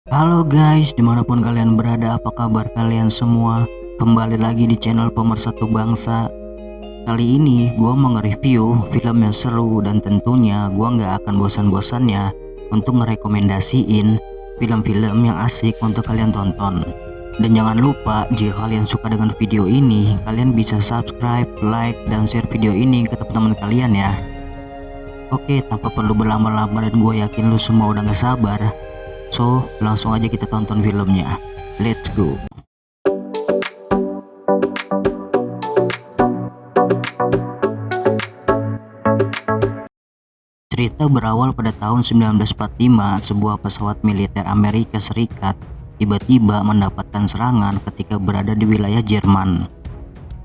Halo guys, dimanapun kalian berada, apa kabar kalian semua? Kembali lagi di channel Pemersatu Bangsa. Kali ini gue mau nge-review film yang seru dan tentunya gue nggak akan bosan-bosannya untuk ngerekomendasiin film-film yang asik untuk kalian tonton. Dan jangan lupa, jika kalian suka dengan video ini, kalian bisa subscribe, like, dan share video ini ke teman-teman kalian ya. Oke, tanpa perlu berlama-lama dan gue yakin lu semua udah gak sabar. So, langsung aja kita tonton filmnya. Let's go. Cerita berawal pada tahun 1945, sebuah pesawat militer Amerika Serikat tiba-tiba mendapatkan serangan ketika berada di wilayah Jerman.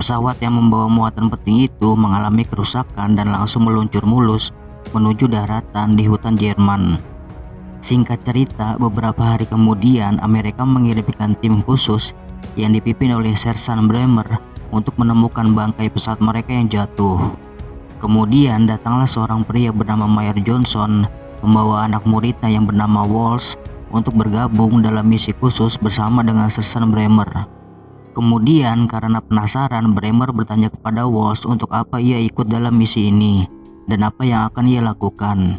Pesawat yang membawa muatan penting itu mengalami kerusakan dan langsung meluncur mulus menuju daratan di hutan Jerman. Singkat cerita, beberapa hari kemudian Amerika mengirimkan tim khusus yang dipimpin oleh Sersan Bremer untuk menemukan bangkai pesawat mereka yang jatuh. Kemudian datanglah seorang pria bernama Mayer Johnson membawa anak muridnya yang bernama Walsh untuk bergabung dalam misi khusus bersama dengan Sersan Bremer. Kemudian karena penasaran, Bremer bertanya kepada Walsh untuk apa ia ikut dalam misi ini dan apa yang akan ia lakukan.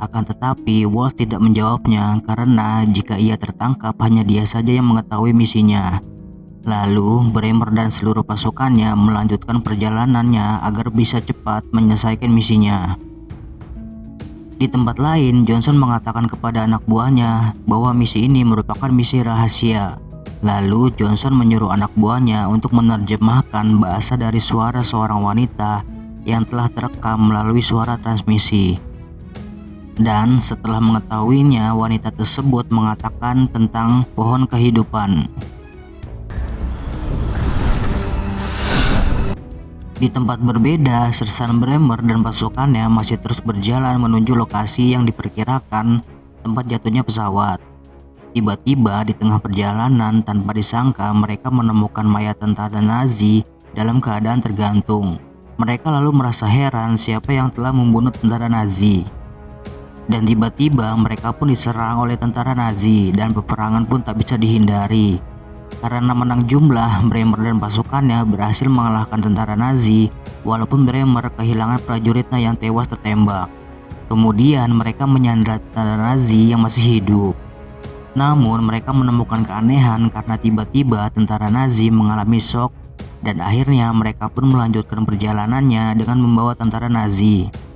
Akan tetapi Walsh tidak menjawabnya karena jika ia tertangkap hanya dia saja yang mengetahui misinya. Lalu Bremer dan seluruh pasukannya melanjutkan perjalanannya agar bisa cepat menyelesaikan misinya. Di tempat lain, Johnson mengatakan kepada anak buahnya bahwa misi ini merupakan misi rahasia. Lalu Johnson menyuruh anak buahnya untuk menerjemahkan bahasa dari suara seorang wanita yang telah terekam melalui suara transmisi. Dan setelah mengetahuinya, wanita tersebut mengatakan tentang pohon kehidupan. Di tempat berbeda, Sersan Bremer dan pasukannya masih terus berjalan menuju lokasi yang diperkirakan tempat jatuhnya pesawat. Tiba-tiba di tengah perjalanan, tanpa disangka mereka menemukan mayat tentara Nazi dalam keadaan tergantung. Mereka lalu merasa heran siapa yang telah membunuh tentara Nazi. Dan tiba-tiba mereka pun diserang oleh tentara Nazi dan peperangan pun tak bisa dihindari. Karena menang jumlah, Bremer dan pasukannya berhasil mengalahkan tentara Nazi walaupun Bremer kehilangan prajuritnya yang tewas tertembak. Kemudian mereka menyandra tentara Nazi yang masih hidup. Namun mereka menemukan keanehan karena tiba-tiba tentara Nazi mengalami shock dan akhirnya mereka pun melanjutkan perjalanannya dengan membawa tentara Nazi.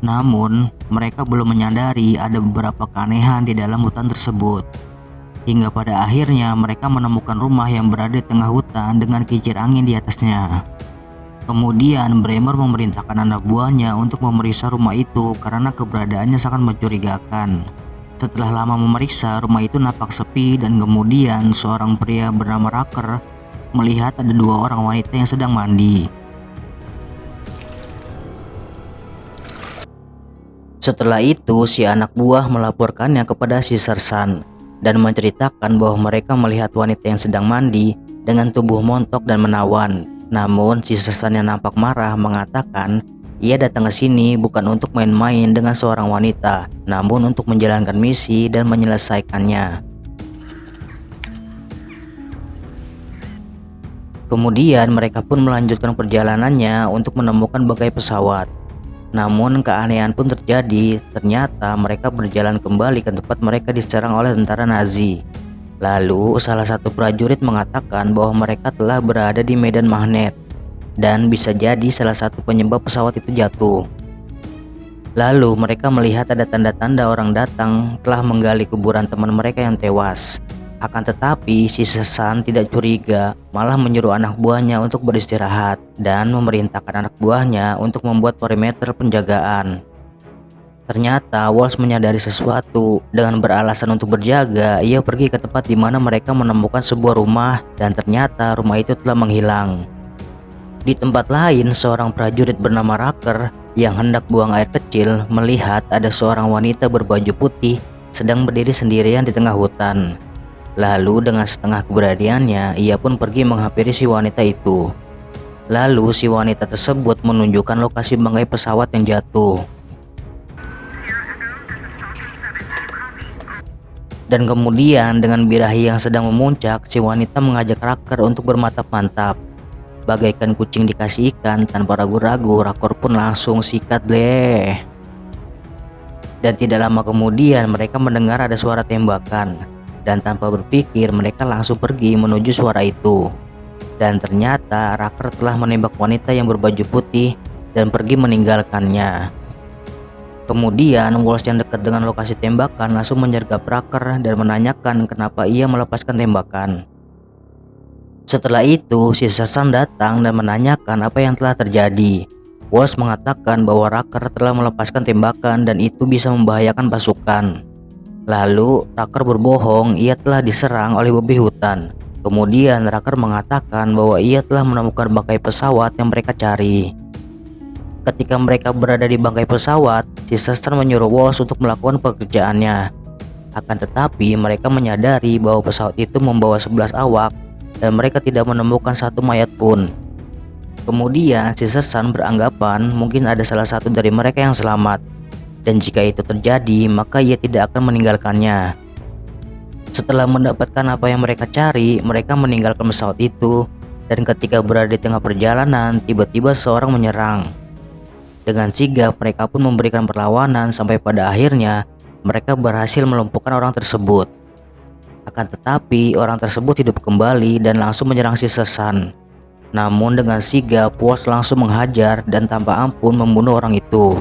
Namun mereka belum menyadari ada beberapa keanehan di dalam hutan tersebut. Hingga pada akhirnya mereka menemukan rumah yang berada di tengah hutan dengan kincir angin di atasnya. Kemudian Bremer memerintahkan anak buahnya untuk memeriksa rumah itu karena keberadaannya sangat mencurigakan. Setelah lama memeriksa, rumah itu nampak sepi dan kemudian seorang pria bernama Rucker melihat ada dua orang wanita yang sedang mandi. Setelah itu si anak buah melaporkannya kepada si Sersan dan menceritakan bahwa mereka melihat wanita yang sedang mandi dengan tubuh montok dan menawan. Namun si Sersan yang nampak marah mengatakan ia datang ke sini bukan untuk main-main dengan seorang wanita, namun untuk menjalankan misi dan menyelesaikannya. Kemudian mereka pun melanjutkan perjalanannya untuk menemukan bangkai pesawat. Namun keanehan pun terjadi, ternyata mereka berjalan kembali ke tempat mereka diserang oleh tentara Nazi. Lalu salah satu prajurit mengatakan bahwa mereka telah berada di medan magnet dan bisa jadi salah satu penyebab pesawat itu jatuh. Lalu mereka melihat ada tanda-tanda orang datang telah menggali kuburan teman mereka yang tewas. Akan tetapi si Sersan tidak curiga, malah menyuruh anak buahnya untuk beristirahat dan memerintahkan anak buahnya untuk membuat perimeter penjagaan. Ternyata Walsh menyadari sesuatu. Dengan beralasan untuk berjaga, ia pergi ke tempat di mana mereka menemukan sebuah rumah dan ternyata rumah itu telah menghilang. Di tempat lain, seorang prajurit bernama Rucker yang hendak buang air kecil melihat ada seorang wanita berbaju putih sedang berdiri sendirian di tengah hutan. Lalu dengan setengah keberaniannya, ia pun pergi menghampiri si wanita itu. Lalu si wanita tersebut menunjukkan lokasi bangkai pesawat yang jatuh. Dan kemudian dengan birahi yang sedang memuncak, si wanita mengajak Raker untuk bermantap-mantap. Bagaikan kucing dikasih ikan, tanpa ragu-ragu Raker pun langsung sikat deh. Dan tidak lama kemudian mereka mendengar ada suara tembakan. Dan tanpa berpikir mereka langsung pergi menuju suara itu. Dan ternyata Raker telah menembak wanita yang berbaju putih dan pergi meninggalkannya. Kemudian Walsh yang dekat dengan lokasi tembakan langsung menyergap Raker dan menanyakan kenapa ia melepaskan tembakan. Setelah itu, si sersan datang dan menanyakan apa yang telah terjadi. Walsh mengatakan bahwa Raker telah melepaskan tembakan dan itu bisa membahayakan pasukan. Lalu, Raker berbohong ia telah diserang oleh babi hutan. Kemudian, Raker mengatakan bahwa ia telah menemukan bangkai pesawat yang mereka cari. Ketika mereka berada di bangkai pesawat, si sersan menyuruh Walsh untuk melakukan pekerjaannya. Akan tetapi, mereka menyadari bahwa pesawat itu membawa 11 awak dan mereka tidak menemukan satu mayat pun. Kemudian si sersan beranggapan mungkin ada salah satu dari mereka yang selamat, dan jika itu terjadi maka ia tidak akan meninggalkannya. Setelah mendapatkan apa yang mereka cari, mereka meninggalkan pesawat itu, dan ketika berada di tengah perjalanan tiba-tiba seorang menyerang. Dengan sigap mereka pun memberikan perlawanan sampai pada akhirnya mereka berhasil melumpuhkan orang tersebut. Akan tetapi orang tersebut hidup kembali dan langsung menyerang si sersan. Namun dengan sigap Walsh langsung menghajar dan tanpa ampun membunuh orang itu.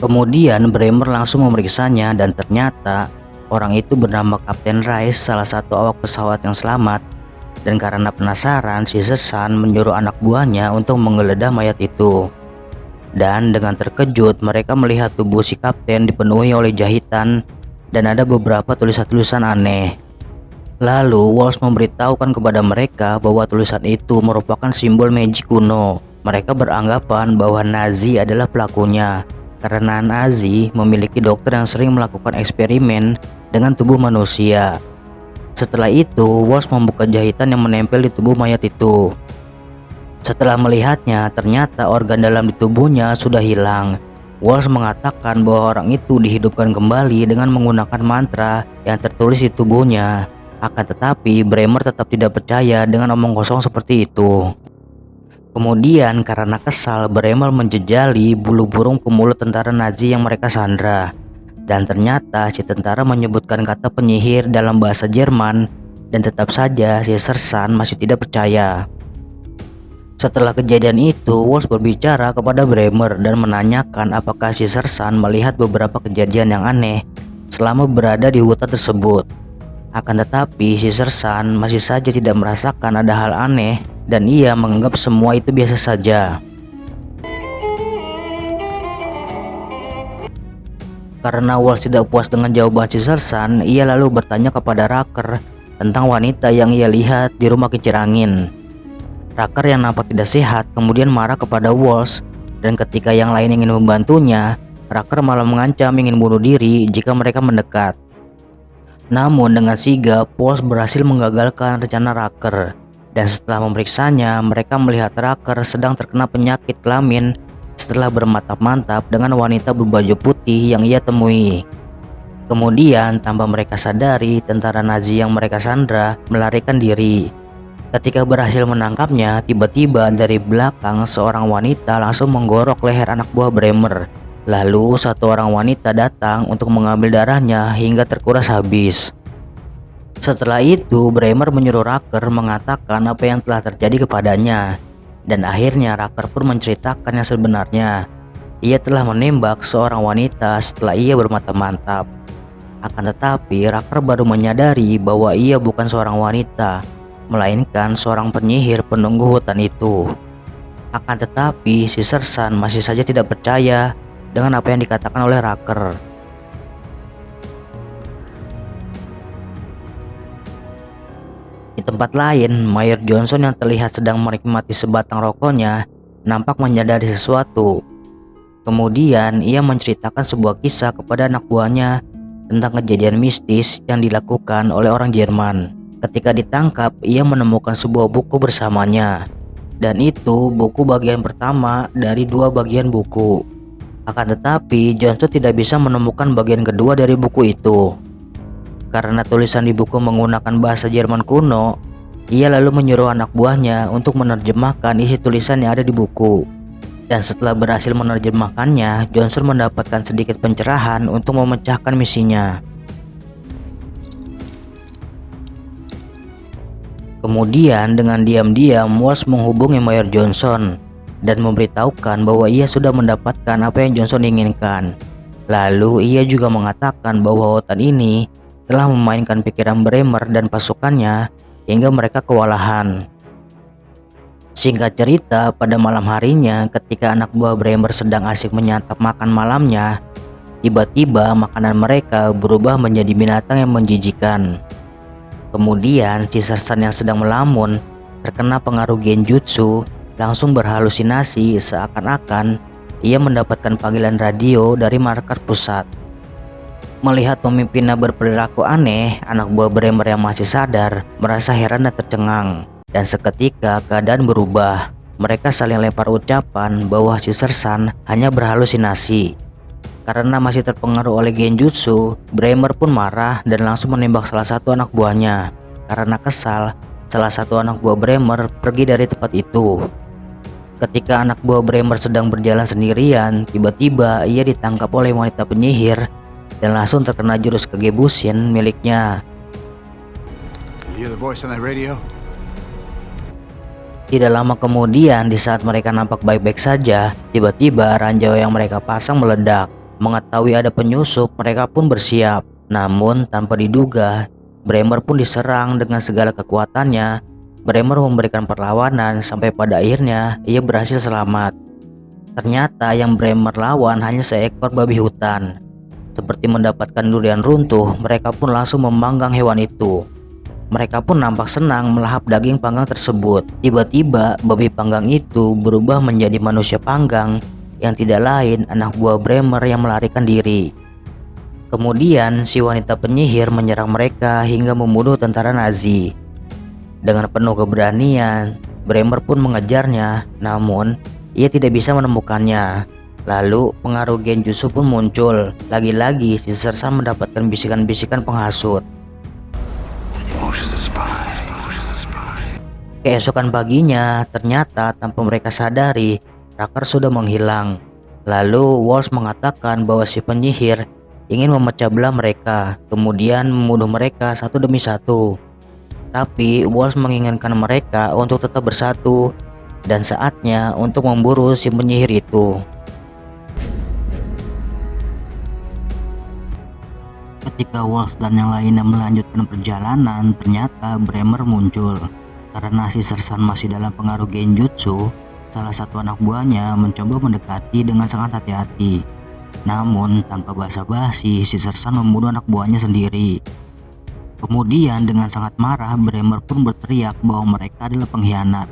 Kemudian Bremer langsung memeriksanya dan ternyata orang itu bernama Kapten Rice, salah satu awak pesawat yang selamat. Dan karena penasaran, si sersan menyuruh anak buahnya untuk menggeledah mayat itu. Dan dengan terkejut mereka melihat tubuh si kapten dipenuhi oleh jahitan dan ada beberapa tulisan-tulisan aneh. Lalu Walsh memberitahukan kepada mereka bahwa tulisan itu merupakan simbol magic kuno. Mereka beranggapan bahwa Nazi adalah pelakunya karena Nazi memiliki dokter yang sering melakukan eksperimen dengan tubuh manusia. Setelah itu Walsh membuka jahitan yang menempel di tubuh mayat itu. Setelah melihatnya, ternyata organ dalam di tubuhnya sudah hilang. Walsh mengatakan bahwa orang itu dihidupkan kembali dengan menggunakan mantra yang tertulis di tubuhnya. Akan tetapi, Bremer tetap tidak percaya dengan omong kosong seperti itu. Kemudian, karena kesal, Bremer menjejali bulu burung ke mulut tentara Nazi yang mereka sandra. Dan ternyata si tentara menyebutkan kata penyihir dalam bahasa Jerman, dan tetap saja si sersan masih tidak percaya. Setelah kejadian itu, Walsh berbicara kepada Bremer dan menanyakan apakah si sersan melihat beberapa kejadian yang aneh selama berada di hutan tersebut. Akan tetapi, si sersan masih saja tidak merasakan ada hal aneh dan ia menganggap semua itu biasa saja. Karena Walsh tidak puas dengan jawaban si sersan, ia lalu bertanya kepada Raker tentang wanita yang ia lihat di rumah kincir angin. Raker yang nampak tidak sehat kemudian marah kepada Walsh, dan ketika yang lain ingin membantunya, Raker malah mengancam ingin bunuh diri jika mereka mendekat. Namun dengan sigap, Walsh berhasil menggagalkan rencana Raker, dan setelah memeriksanya, mereka melihat Raker sedang terkena penyakit kelamin setelah bermantap-mantap dengan wanita berbaju putih yang ia temui. Kemudian tanpa mereka sadari, tentara Nazi yang mereka sandra melarikan diri. Ketika berhasil menangkapnya, tiba-tiba dari belakang seorang wanita langsung menggorok leher anak buah Bremer. Lalu satu orang wanita datang untuk mengambil darahnya hingga terkuras habis. Setelah itu Bremer menyuruh Raker mengatakan apa yang telah terjadi kepadanya. Dan akhirnya Raker pun menceritakan yang sebenarnya. Ia telah menembak seorang wanita setelah ia bermantap-mantap. Akan tetapi Raker baru menyadari bahwa ia bukan seorang wanita, melainkan seorang penyihir penunggu hutan itu. Akan tetapi si sersan masih saja tidak percaya dengan apa yang dikatakan oleh Raker. Di tempat lain, Mayor Johnson yang terlihat sedang menikmati sebatang rokoknya nampak menyadari sesuatu. Kemudian ia menceritakan sebuah kisah kepada anak buahnya tentang kejadian mistis yang dilakukan oleh orang Jerman. Ketika ditangkap, ia menemukan sebuah buku bersamanya, dan itu buku bagian pertama dari 2 bagian buku. Akan tetapi, Johnson tidak bisa menemukan bagian kedua dari buku itu. Karena tulisan di buku menggunakan bahasa Jerman kuno, ia lalu menyuruh anak buahnya untuk menerjemahkan isi tulisan yang ada di buku. Dan setelah berhasil menerjemahkannya, Johnson mendapatkan sedikit pencerahan untuk memecahkan misinya. Kemudian dengan diam-diam Walsh menghubungi Mayor Johnson dan memberitahukan bahwa ia sudah mendapatkan apa yang Johnson inginkan. Lalu ia juga mengatakan bahwa hutan ini telah memainkan pikiran Bremer dan pasukannya hingga mereka kewalahan. Singkat cerita, pada malam harinya ketika anak buah Bremer sedang asik menyantap makan malamnya, tiba-tiba makanan mereka berubah menjadi binatang yang menjijikan. Kemudian si sersan yang sedang melamun terkena pengaruh genjutsu langsung berhalusinasi seakan-akan ia mendapatkan panggilan radio dari markas pusat. Melihat pemimpinnya berperilaku aneh, anak buah Bremer yang masih sadar merasa heran dan tercengang. Dan seketika keadaan berubah. Mereka saling lempar ucapan bahwa si sersan hanya berhalusinasi. Karena masih terpengaruh oleh genjutsu, Bremer pun marah dan langsung menembak salah satu anak buahnya. Karena kesal, salah satu anak buah Bremer pergi dari tempat itu. Ketika anak buah Bremer sedang berjalan sendirian, tiba-tiba ia ditangkap oleh wanita penyihir dan langsung terkena jurus Kagebunshin miliknya. Tidak lama kemudian, di saat mereka nampak baik-baik saja, tiba-tiba ranjau yang mereka pasang meledak. Mengetahui ada penyusup, mereka pun bersiap. Namun tanpa diduga, Bremer pun diserang dengan segala kekuatannya. Bremer memberikan perlawanan sampai pada akhirnya ia berhasil selamat. Ternyata yang Bremer lawan hanya seekor babi hutan. Seperti mendapatkan durian runtuh, mereka pun langsung memanggang hewan itu. Mereka pun nampak senang melahap daging panggang tersebut. Tiba-tiba babi panggang itu berubah menjadi manusia panggang yang tidak lain anak buah Bremer yang melarikan diri. Kemudian si wanita penyihir menyerang mereka hingga membunuh tentara Nazi. Dengan penuh keberanian, Bremer pun mengejarnya, namun ia tidak bisa menemukannya. Lalu pengaruh genjutsu pun muncul. Lagi-lagi si sersan mendapatkan bisikan-bisikan penghasut. Keesokan paginya, ternyata tanpa mereka sadari, Raker sudah menghilang. Lalu Walsh mengatakan bahwa si penyihir ingin memecah belah mereka, kemudian membunuh mereka satu demi satu. Tapi Walsh menginginkan mereka untuk tetap bersatu dan saatnya untuk memburu si penyihir itu. Ketika Walsh dan yang lainnya melanjutkan perjalanan, ternyata Bremer muncul. Karena si sersan masih dalam pengaruh genjutsu, salah satu anak buahnya mencoba mendekati dengan sangat hati-hati. Namun tanpa basa-basi, si sersan membunuh anak buahnya sendiri. Kemudian dengan sangat marah, Bremer pun berteriak bahwa mereka adalah pengkhianat.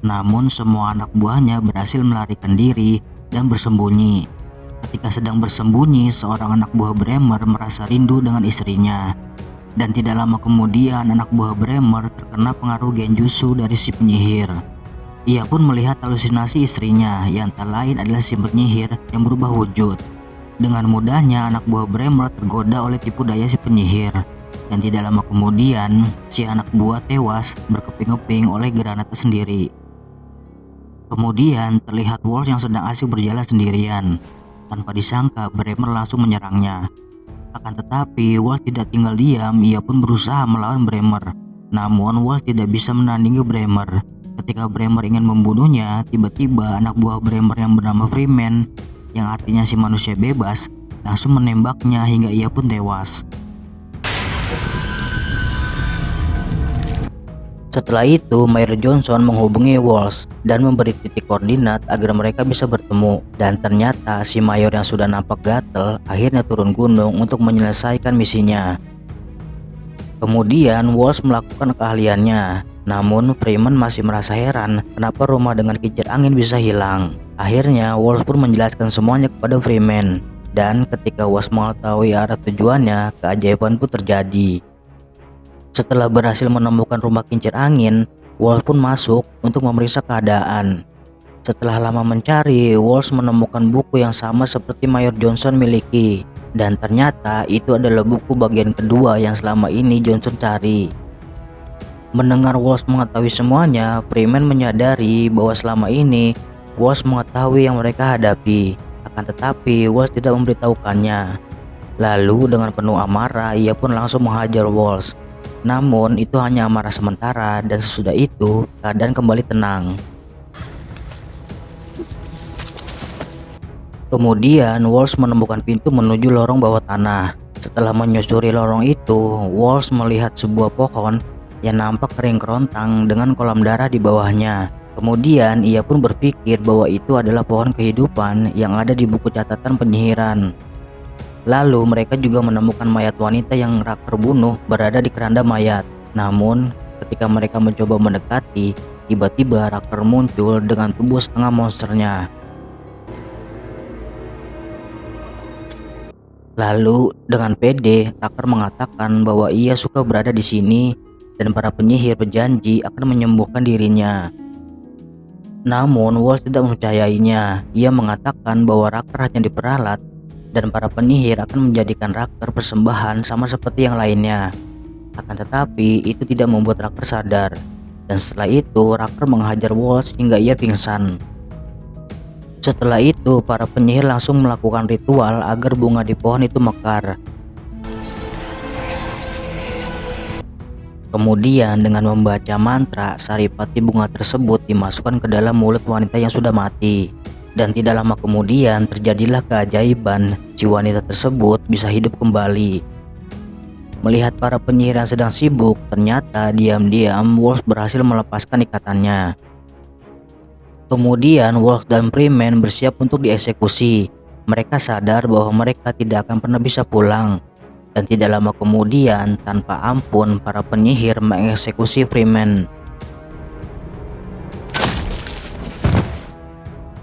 Namun semua anak buahnya berhasil melarikan diri dan bersembunyi. Ketika sedang bersembunyi, seorang anak buah Bremer merasa rindu dengan istrinya. Dan tidak lama kemudian anak buah Bremer terkena pengaruh genjutsu dari si penyihir. Ia pun melihat halusinasi istrinya yang tak lain adalah si penyihir yang berubah wujud. Dengan mudahnya anak buah Bremer tergoda oleh tipu daya si penyihir. Dan tidak lama kemudian si anak buah tewas berkeping-keping oleh granat sendiri. Kemudian terlihat Walsh yang sedang asik berjalan sendirian. Tanpa disangka Bremer langsung menyerangnya. Akan tetapi Walsh tidak tinggal diam, ia pun berusaha melawan Bremer. Namun Walsh tidak bisa menandingi Bremer. Ketika Bremer ingin membunuhnya, tiba-tiba anak buah Bremer yang bernama Freeman, yang artinya si manusia bebas, langsung menembaknya hingga ia pun tewas. Setelah itu, Mayor Johnson menghubungi Walsh dan memberi titik koordinat agar mereka bisa bertemu. Dan ternyata si Mayor yang sudah nampak gatel akhirnya turun gunung untuk menyelesaikan misinya. Kemudian Walsh melakukan keahliannya. Namun Freeman masih merasa heran kenapa rumah dengan kincir angin bisa hilang. Akhirnya Walsh pun menjelaskan semuanya kepada Freeman. Dan ketika Walsh mengetahui arah tujuannya, keajaiban pun terjadi. Setelah berhasil menemukan rumah kincir angin, Walsh pun masuk untuk memeriksa keadaan. Setelah lama mencari, Walsh menemukan buku yang sama seperti Mayor Johnson miliki. Dan ternyata itu adalah buku bagian kedua yang selama ini Johnson cari. Mendengar Walsh mengetahui semuanya, Freeman menyadari bahwa selama ini Walsh mengetahui yang mereka hadapi. Akan tetapi Walsh tidak memberitahukannya. Lalu dengan penuh amarah ia pun langsung menghajar Walsh. Namun itu hanya amarah sementara dan sesudah itu keadaan kembali tenang. Kemudian Walsh menemukan pintu menuju lorong bawah tanah. Setelah menyusuri lorong itu, Walsh melihat sebuah pohon yang nampak kering kerontang dengan kolam darah di bawahnya. Kemudian ia pun berpikir bahwa itu adalah pohon kehidupan yang ada di buku catatan penyihiran. Lalu mereka juga menemukan mayat wanita yang Rucker bunuh berada di keranda mayat. Namun ketika mereka mencoba mendekati, tiba-tiba Rucker muncul dengan tubuh setengah monsternya. Lalu dengan pede, Rucker mengatakan bahwa ia suka berada di sini dan para penyihir berjanji akan menyembuhkan dirinya. Namun Walsh tidak mempercayainya. Ia mengatakan bahwa Rucker hanya diperalat dan para penyihir akan menjadikan Rucker persembahan sama seperti yang lainnya. Akan tetapi itu tidak membuat Rucker sadar. Dan setelah itu Rucker menghajar Walsh hingga ia pingsan. Setelah itu para penyihir langsung melakukan ritual agar bunga di pohon itu mekar. Kemudian dengan membaca mantra, saripati bunga tersebut dimasukkan ke dalam mulut wanita yang sudah mati. Dan tidak lama kemudian terjadilah keajaiban, si wanita tersebut bisa hidup kembali. Melihat para penyihir yang sedang sibuk, ternyata diam-diam Walsh berhasil melepaskan ikatannya. Kemudian Walsh dan Freeman bersiap untuk dieksekusi. Mereka sadar bahwa mereka tidak akan pernah bisa pulang. Dan tidak lama kemudian, tanpa ampun, para penyihir mengeksekusi Freeman.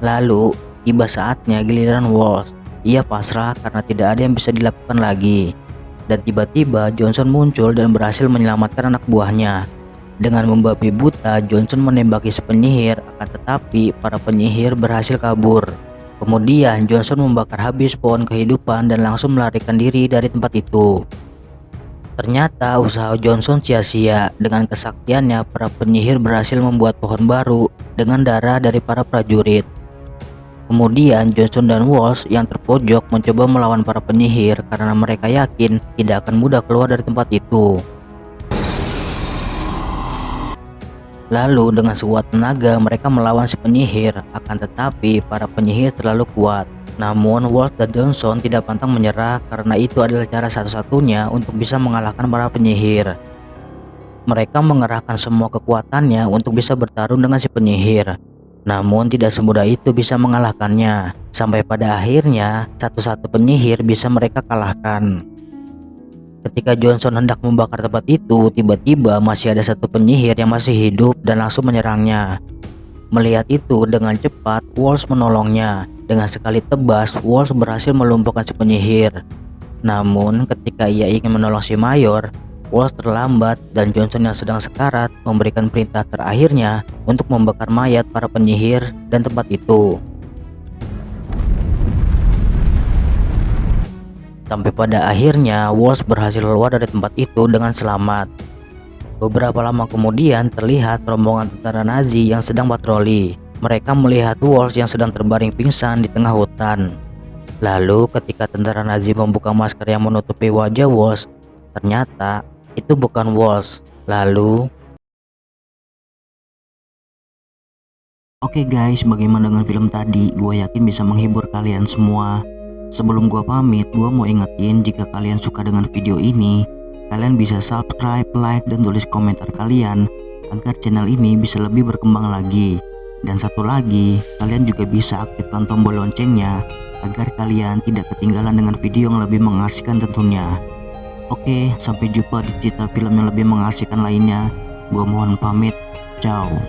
Lalu, tiba saatnya giliran Walsh. Ia pasrah karena tidak ada yang bisa dilakukan lagi. Dan tiba-tiba Johnson muncul dan berhasil menyelamatkan anak buahnya. Dengan membabi buta, Johnson menembaki si penyihir, akan tetapi para penyihir berhasil kabur. Kemudian Johnson membakar habis pohon kehidupan dan langsung melarikan diri dari tempat itu. Ternyata usaha Johnson sia-sia. Dengan kesaktiannya, para penyihir berhasil membuat pohon baru dengan darah dari para prajurit. Kemudian Johnson dan Walsh yang terpojok mencoba melawan para penyihir karena mereka yakin tidak akan mudah keluar dari tempat itu. Lalu dengan sekuat tenaga mereka melawan si penyihir, akan tetapi para penyihir terlalu kuat. Namun Walsh dan Johnson tidak pantang menyerah karena itu adalah cara satu-satunya untuk bisa mengalahkan para penyihir. Mereka mengerahkan semua kekuatannya untuk bisa bertarung dengan si penyihir. Namun tidak semudah itu bisa mengalahkannya. Sampai pada akhirnya satu-satu penyihir bisa mereka kalahkan. Ketika Johnson hendak membakar tempat itu, tiba-tiba masih ada satu penyihir yang masih hidup dan langsung menyerangnya. Melihat itu, dengan cepat Walsh menolongnya. Dengan sekali tebas, Walsh berhasil melumpuhkan si penyihir. Namun ketika ia ingin menolong si Mayor, Walsh terlambat dan Johnson yang sedang sekarat memberikan perintah terakhirnya untuk membakar mayat para penyihir dan tempat itu. Sampai pada akhirnya Walsh berhasil keluar dari tempat itu dengan selamat. Beberapa lama kemudian terlihat rombongan tentara Nazi yang sedang patroli. Mereka melihat Walsh yang sedang terbaring pingsan di tengah hutan. Lalu ketika tentara Nazi membuka masker yang menutupi wajah Walsh, ternyata itu bukan Walsh. Lalu Oke guys, bagaimana dengan film tadi? Gue yakin bisa menghibur kalian semua. Sebelum gua pamit, gua mau ingetin jika kalian suka dengan video ini, kalian bisa subscribe, like, dan tulis komentar kalian agar channel ini bisa lebih berkembang lagi. Dan satu lagi, kalian juga bisa aktifkan tombol loncengnya agar kalian tidak ketinggalan dengan video yang lebih mengasihkan tentunya. Oke, sampai jumpa di cerita film yang lebih mengasihkan lainnya. Gua mohon pamit. Ciao.